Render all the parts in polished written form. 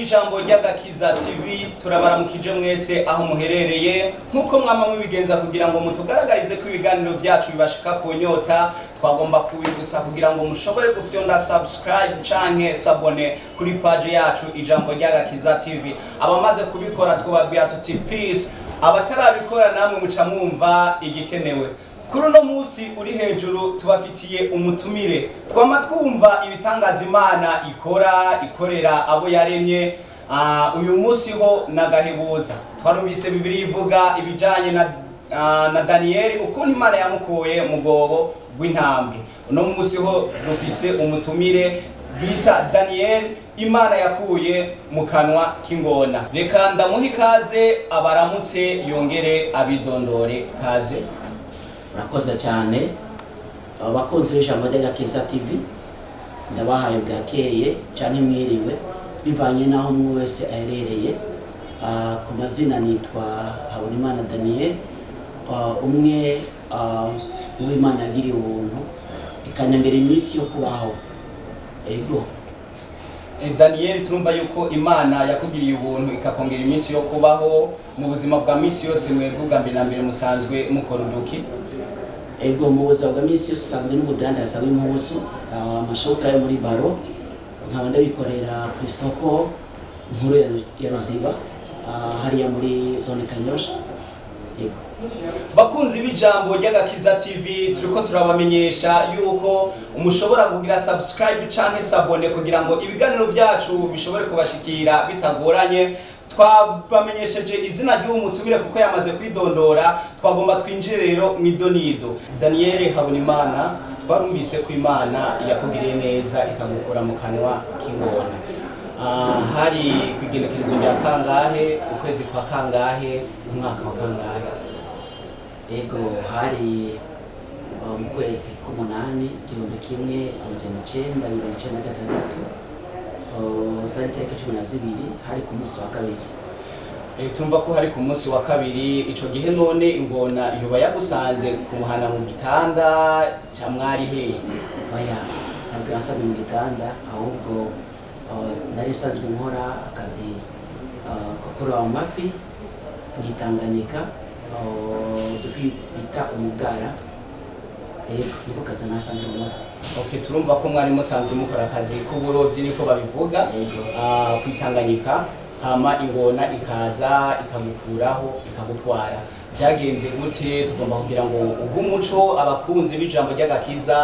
b'ijambo ry'agakiza TV turabaramukije mwese aho muherereye nkuko mwama mubigenza kugira ngo mutugaragarize ko ibiganiro byacu bibashika ku nyota twagomba kubibutsa kugira ngo mushobore gufyonda subscribe canke sabone kuri page yacu ijambo ry'agakiza TV. Abamaze kubikora twababwira tuti peace, abatarabikora namwe muca mwumva igikenewe. Kuri uno musi uri hejuru tubafitiye umutumire twama twumva ibitangaza Imana ikorera abo yaremye. Uyu musi ho nagahebuza twarumvise Bibiliya ivuga ibijanye na Danieli ukuntu Imana yamukuye mu gobo rw'intambwe. Uno musi ho dufise umutumire bita Danieli Imana yakuye mu kanwa k'ingona. Reka ndamuha ikaze abaramutse yongere abidondore. Kaze. Murakoze cyane abakunzi b'ijambo ry'agakiza TV, ndabahaye bwakeye cyane mwiriwe bivanye naho umwe wese aherereye. Ku mazina nitwa Habonimana Daniel, umwe w'Imana yagiriye ubuntu ikanyongera iminsi yo kubaho. Ego Daniel, turumva yuko Imana yakugiriye ubuntu ikakongera iminsi yo kubaho mu buzima bwa minsi yose. Mwebwe bwa mbere na mbere musanzwe mukora uduki? Ego mu buzima bwa minsi yose usanzwe n'umudandaza w'impuzu, amashoka yo muri baro, nkaba ndabikorera ku isoko nkuru ya Ruziba hariya muri zone Kanyosha. Ego bakunzi b'ijambo ry'agakiza TV, turiko turabamenyesha yuko mushobora kugira subscribe canke sabone kugira ngo ibiganiro byacu bishobore kubashikira bitagoranye. Twabamenyesheje izina ry'umutumire kuko yamaze kwidondora, twagomba twinjire rero mwidonido. Daniel Habonimana, twarumvise ko Imana yakugiriye neza ikagukura mu kanwa k'ingona. Hari kwigenekerezo rya kangahe, ukwezi kwa kangahe, umwaka wa kangahe? Ego hari mu kwezi k'umunani 1996 zari tariki 12 hari ku munsi wa kabiri. Tumva ko hari ku munsi wa kabiri. Ico gihe none ingona yoba yagusanze kumuhana mu gitanda ca mwari hehe? Oya, ntabwo yasanze mu gitanda, ahubwo nari sanzwe nkora akazi ko kuroba amafi mwitanganyika, dufi bita umugara. Ego niko kazi nasanzwe nkora. Okay, turumva ko mwari musanzwe mukora akazi k'uburovyi niko babivuga kwitanganyika, hama ingona ikaza ikagukuraho ikagutwara. Byagenze gute? Tugomba kugira ngo ubu muco abakunzi b'ijambo ry'agakiza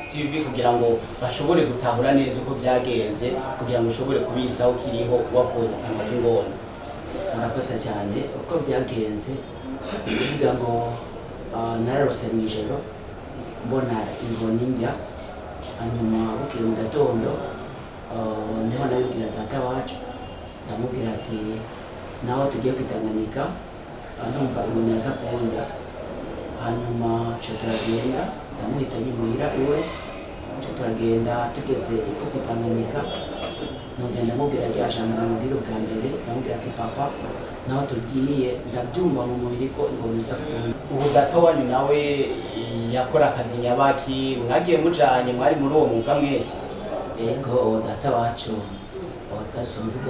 TV kugira ngo bashobore gutahura neza uko byagenze, kugira ngo ushobore kubisaho kiriho wakuye mu kanwa k'ingona. Murakoze cyane. Uko byagenze kugira ngo nararose mw'ijoro mbona ingona indya, hanyuma bukeye mu gatondo niho nabibwira data wacu, ndamubwira ati nawe tugiye kwitanganyika, ndumva ingona yaza kundya. Hanyuma cyo turagenda, ndamuhita nyimuhira iwe, cyo turagenda tugeze ipfu kwitanganyika, nongera ndamubwira rya jambo namubwira ubwa mbere, ndamubwira ati papa naho tugiye ndabyumva mu mubiri ko ingona iza kundya. Ubu data wanyu nawe yakora akazi nyabaki? Mwagiye mujanye, mwari muri uwo mwuga mwese? Ego data wacu twarisanzwe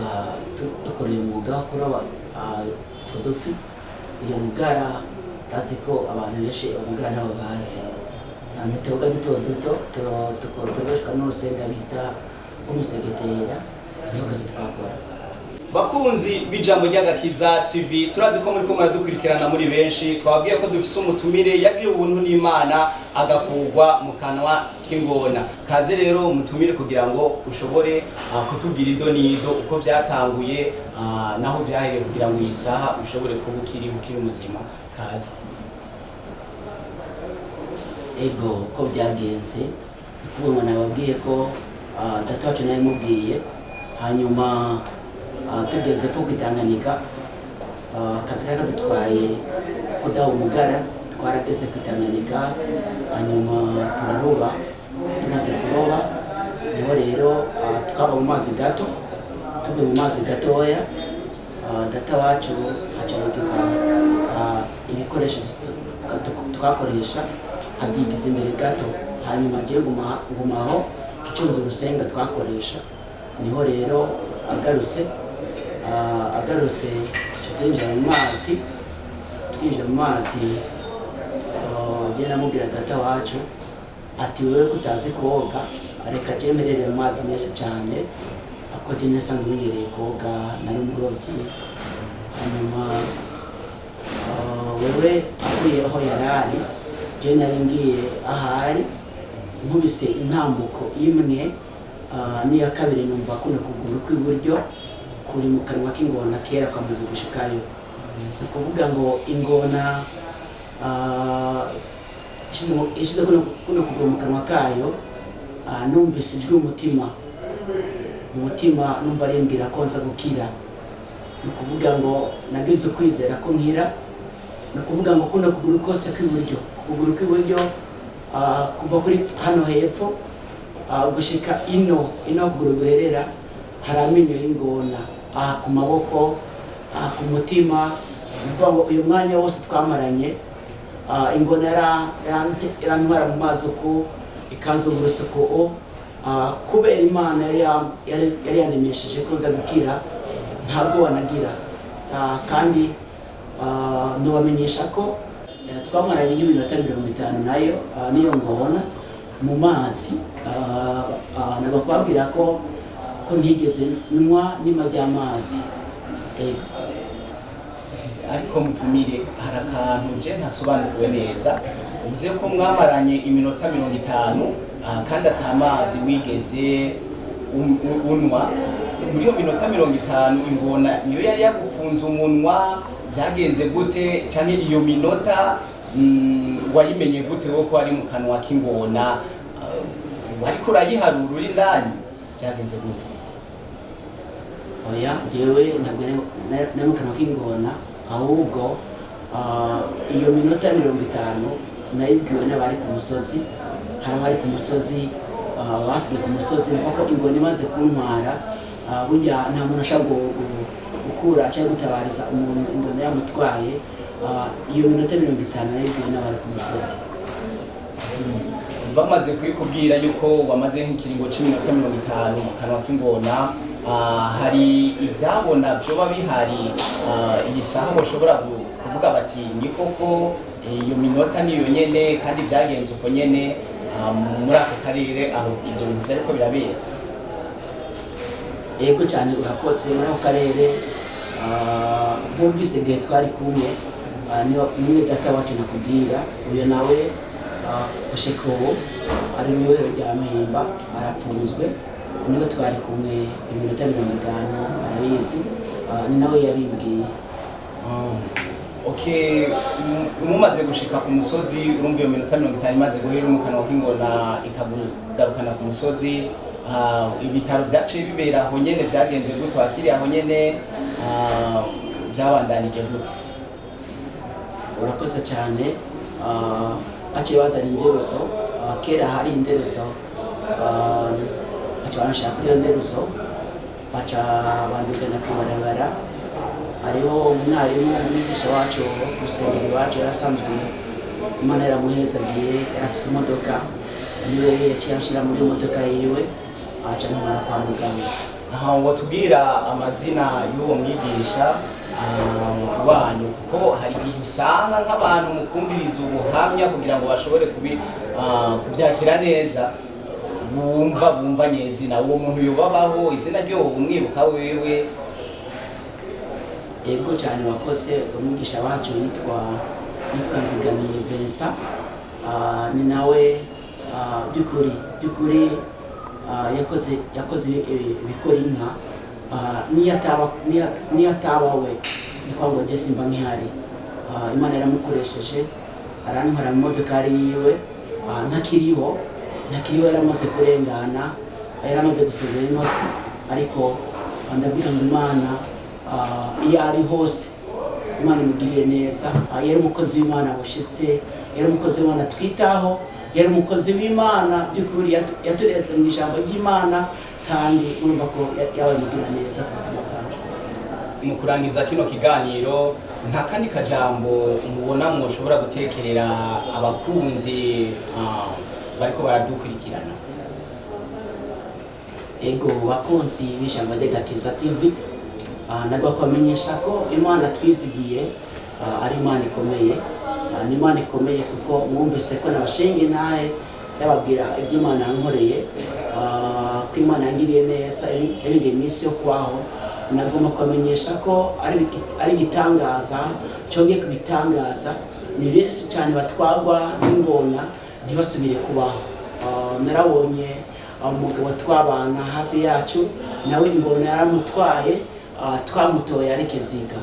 dukora uyu mwuga wo kuroba utwo dufi. Iyo mugara tazi ko abantu benshi umugara nabo bazi, ntituvuga duto tubeshwa n'urusenga bita umusegetera, niyo kazi twakora. Bakunzi b'ijambo ry'agakiza TV, turazi ko muri ko muradukurikirana muri benshi. Twabwiye ko dufise umutumire yagiriye ubuntu n'Imana agakugwa mu kanwa k'ingona. Kaze rero umutumire kugira ngo ushobore kutubwira idonido uko byatanguye naho byahereye kugira ngo iyi saha ushobore kuba ukiri muzima. Kaze. Ego uko byagenze kuvuga ngo nababwiye ko data wacu nawe mubwiye, hanyuma tugeze ko kwitanganyika, akazi kari kadutwaye kudaha umugara, twarageze kwitanganyika, hanyuma turaroba. Tumaze kuroba niho rero tukaba mu mazi gato, tuvuye mu mazi gatoya data wacu acayegeza ibikoresho twakoresha abyigiza imbere gato, hanyuma agiye gumaho icunze urusenga twakoresha. Niho rero agarutse agarutse twinjira mu mazi njye namubwira data wacu ati wewe kutazi koga reka je mperere mu mazi menshi cyane ako je nasanzwe menyereye koga nari umurobyi. Hanyuma wewe avuye aho yarari je nari ngiye ahari nkubise intambuko imwe n'iya kabiri numva kuno kuguru kw'iburyo kuri mu kanwa k'ingona kera kwamaze gushikayo. Ni kuvuga ngo ingona ishize kuno kuguru mu kanwa kayo numvise ijwi umutima numva arimbwira ko nza gukira. Ni kuvuga ngo nagize ukwizera ko nkira. Ni kuvuga ngo kuno kuguru kose kw'iburyo kuva kuri hano hepfo gushika ino kuguru guherera hari amenyo y'ingona ku maboko ku mutima. Ni kuvuga ngo uyu mwanya wose twamaranye ingona yarantwara mu mazi uko ikanzungurusa uko kubera Imana yari yandemesheje ko nza gukira ntabwo wanagira. Kandi ntubamenyesha ko twamaranye nk'iminota 50 nayo niyo ngona mu mazi. Nabwo kubabwira ko ntigeze nywa n'ima ry'amazi. Ariko mutumire hari akantu je ntasobanukiwe neza. Uvuze ko mwamaranye iminota 50 kandi atamazi wigeze unwa. Muri iyo minota 50 ingona niyo yari yagufunze umunwa, byagenze gute? Canke iyo minota wayimenye gute ko ari mu kanwa k'ingona? Ariko urayiharura uri ndani, byagenze gute? Oya, jewe ntabwo nari mu kanwa k'ingona, ahubwo iyo minota 50 nayibwiwe n'abari ku musozi. Hari abari ku musozi basigaye ku musozi, nuko ingona imaze kuntwara burya nta muntu ashaka gukura cyangwa gutabariza umuntu ingona yamutwaye. Iyo minota 50 nayibwiwe n'abari ku musozi. Bamaze kwikubwira yuko wamaze nk'ikiringo cy'iminota 50 mu kanwa k'ingona, hari ibyabona byoba bihari iyi saha bashobora kuvuga bati ni koko iyo minota niyo nyene kandi byagenze uko nyene muri ako karere aho ibyo bintu byariko birabera? Yego cyane urakoze. Muri ako karere nk'ubwisegeye twari kumwe niwe data wacu nakubwira. Uyu nawe gushika ubu ari mu ibohero rya Mpimba arafunzwe. Niwe twari kumwe iminota 50 arabizi, ni nawe yabimbwiye. Okay, mumaze gushika ku musozi urumva iyo minota 50 imaze guhera mu kanwa k'ingona ikagarukana ku musozi. Ibitaro byaciye bibera aho nyene, byagenze gute? Wakiri aho nyene, byabandanije gute? Urakoze cyane. Aciye bazana inderuzo, kera hari inderuzo, aca banshaka kuri iyo nderuzo, baca bandugana kwibarabara. Hariho umwarimu umwigisha wacu ku rusengero iwacu yarasanzwe Imana yaramuhezagiye, yarafise imodoka, niwe yaciye anshira muri imodoka yiwe aca ntwara kwa muganga. Aha watubwira amazina y'uwo mwigisha wanyu, kuko hari igihe usanga nk'abantu mukumviriza ubuhamya kugira ngo bashobore kubyakira neza bumva nyezina uwo muntu yubabaho, izina ryo umwibuka wewe? Yego cyane wakoze. Umwigisha wacu yitwa Nzigamiye Vincent. Ni nawe by'ukuri yakoze bikora inka. Niyo ataba we ni kwa ngo Jesse mba nkihari. Imana yaramukoresheje arantwara mu modoka yiwe ntakiriho yaramaze kurengana, yaramaze gusezera inosi. Ariko ndavuga ngo Imana iyo ari hose Imana imugiriye neza. Yari umukozi w'Imana bushitse, yari umukozi w'Imana twitaho, yari umukozi w'Imana by'ukuri yatureze mu ijambo ry'Imana, kandi urumva ko yawe mugira neza ku buzima bwacu. Mu kurangiza kino kiganiro, nta kandi kajambo mubona mwoshobora gutekerera abakunzi bariko baradukurikirana? Ego bakunzi b'Ijambo ry'Agakiza TV, nagakwamenyesha ko Imana twizigiye ari Imana ikomeye, ni Imana ikomeye kuko mwumvise ko nabashinga intahe ndababwira ibyo Imana yankoreye, ko Imana yangiriye neza yongeye iminsi yo kubaho. Nagomba kubamenyesha ko ari igitangaza cyongeye kubitangaza. Ni benshi cyane batwagwa n'ingona ntibasubire kubaho. Narabonye umugabo twabana hafi yacu nawe ingona yaramutwaye, twamutoye ari Kiziga,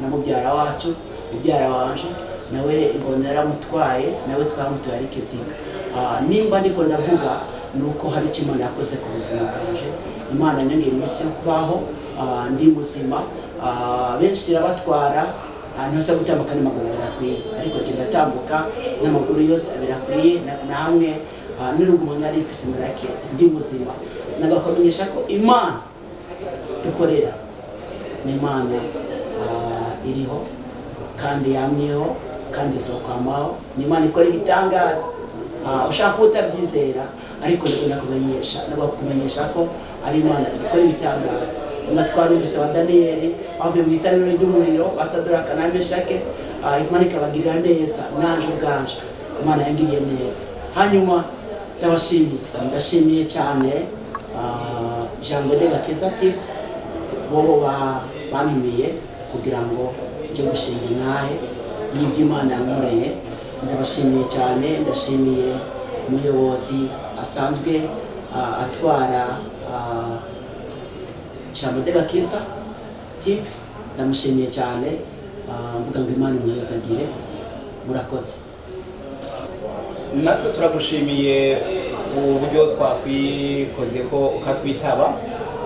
na mubyara wacu mubyara wanje nawe ingona yaramutwaye nawe twamutoye ari Kiziga. Nimba ndiko ndavuga nuko hari icyo Imana yakoze ku buzima bwanje. Imana yongeye iminsi yo kubaho, ndi muzima. Benshi irabatwara ntose gutambuka n'amaguru birakwiye, ariko ndatambuka n'amaguru yose birakwiye, namwe n'urugumo nari mfise murakese ndi muzima. Nagakomenyesha ko Imana dukorera ni Imana iriho kandi yamyeho kandi izokwamaho. Ni Imana ikora ibitangaza. Ushaka utabyizera ariko nakumenyesha ko ari Imana ikora ibitangaza. Twarumvise wa Daniyeli bavuye mu itaniro ry'umuriro, Sadaraka na Meshake, Imana ikabagirira neza, naje ubwanje Imana yangiriye neza. Hanyuma ndashimiye cyane Jambo de Gakiza TV bobo bantumiye kugira ngo nje gushinga intahe y'ibyo Imana yankoreye. Ndabashimiye cyane. Ndashimiye umuyobozi asanzwe atwara Jambo de Gakiza TV, ndamushimiye cyane. Mvuga ngo Imana imwezagire, murakoze. Natwe turagushimiye uburyo twakwikoze ko ukatwitaba,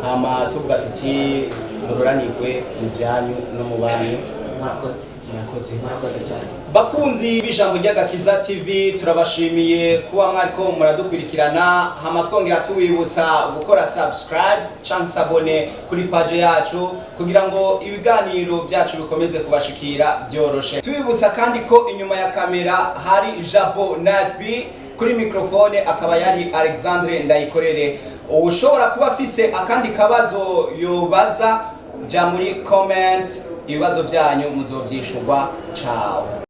hama tuvuga tuti mururanirwe mu byanyu no mu banyu. Murakoze cyane. Bakunzi b'Ijambo ry'Agakiza TV, turabashimiye kuba mwariko muradukurikirana. Hama twongera tuwibutsa gukora subscribe cyangwa sabone kuri page yacu kugira ngo ibiganiro byacu bikomeze kubashikira byoroshe. Tubibutsa kandi ko inyuma ya kamera hari Jabo Nasby, kuri microphone akaba yari Alexandre Ndayikorere. Ushobora kuba afise akandi kabazo yobaza, ja muri comment, ibibazo byanyu muzovyishurwa. Ciao.